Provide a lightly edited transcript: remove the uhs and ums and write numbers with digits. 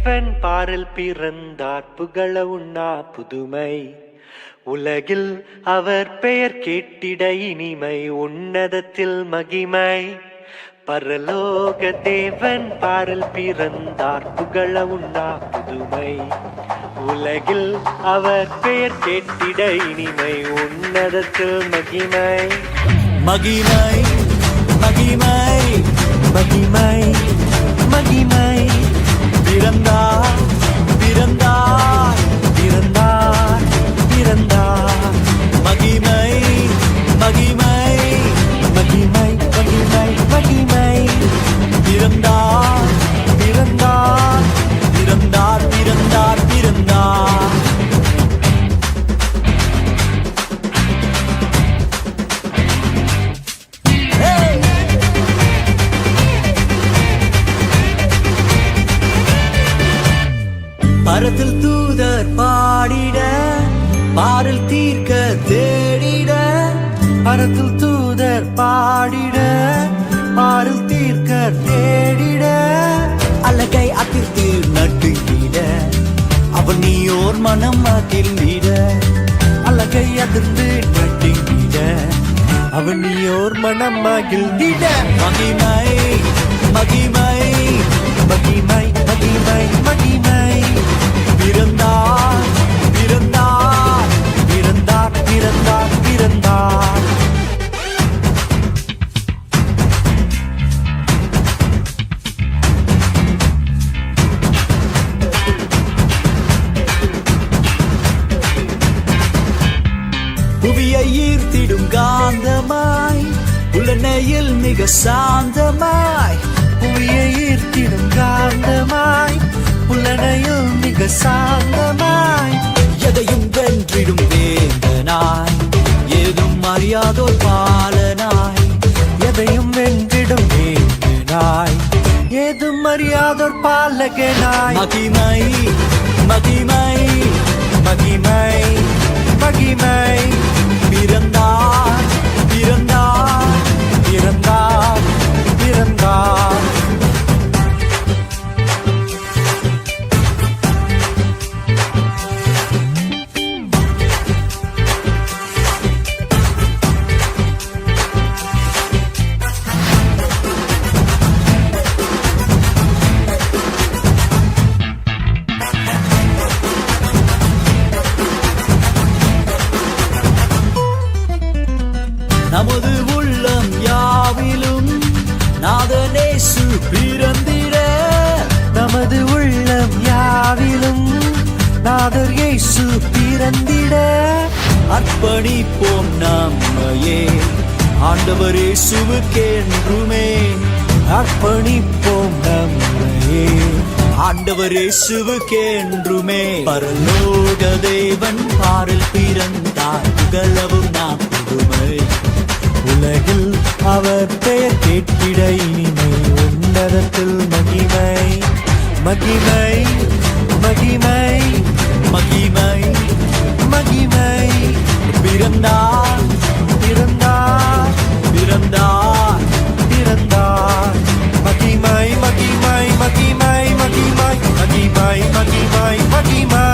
தேவன் பாரில் பிறந்தார் புகழ உண்ணா புதுமை உலகில் அவர் பெயர் கேட்டிட இனிமை உன்னதத்தில் மகிமை பரலோக தேவன் பாரில் பிறந்தார் புகழ உண்ணா புதுமை உலகில் அவர் பெயர் கேட்டிட இனிமை உன்னதத்தில் மகிமை மகிமை மகிமை மகிமை மகிமை பிறந்தார் பிறந்தார் பிறந்தார் பிறந்தார் மகிமை மகிமை மகிமை மகிமை மகிமை பிறந்தார் பிறந்தார் பிறந்தார் பிறந்தார் பிறந்தார் பரத்தில் தூதர் பாடிட பாரில் தீர்க்க தேடிட பரத்தில் தூதர் பாடிட பாரில் தீர்க்க தேடிட அழகை அதிர்த்து நட்டுங்கிட அவன் நீயோர் மனம் மகிழ்ந்திட அழகை அதிர்ந்து நட்டுங்கிட அவன் நீயோர் மனம் மகிழ்ந்திட மகிமை மகிமை மகிமை மகிமை மகிமை பிறந்தார் பிறந்தார் பிறந்தார் பிறந்தார் பிறந்தார் புவியை ஈர்த்திடும் காந்தமாய் உலனையில் மிக சாந்தமாய் புவியை ஈர்த்திடும் காந்தமாய் புலனையில் மிக சாந்தமாய் எதையும் வென்றிடும் வேந்தனாய் ஏதும் அறியாதோர் பாலனாய் எதையும் வென்றிடும் வேந்தனாய் ஏதும் அறியாதோர் பாலகனாய் மகிமை மகிமை மகிமை மகிமை பிறந்தார் பிறந்தார் பிறந்தார் பிறந்தார் நமது உள்ளம் யாவிலும் நாதனேசு பிறந்திட நமது உள்ளம் யாவிலும் நாதர் இயேசு பிறந்திட அர்ப்பணிப்போம் நம்மையே ஆண்டவர் இயேசுவுக்கென்றுமே அர்ப்பணிப்போம் நம்மையே ஆண்டவர் இயேசுவுக்கென்றுமே பரலோக தேவன் பாரில் பிறந்தார் புகழவும் நாம் புதுமை உலகில் அவர் பெயர் கேட்டிட இனிமை உன்னதத்தில் மகிமை மகிமை மகிமை மகிமை மகிமை பிறந்தார் பிறந்தார் பிறந்தார் பிறந்தார் மகிமை மகிமை மகிமை மகிமை மகிமை மகிமை மகிமை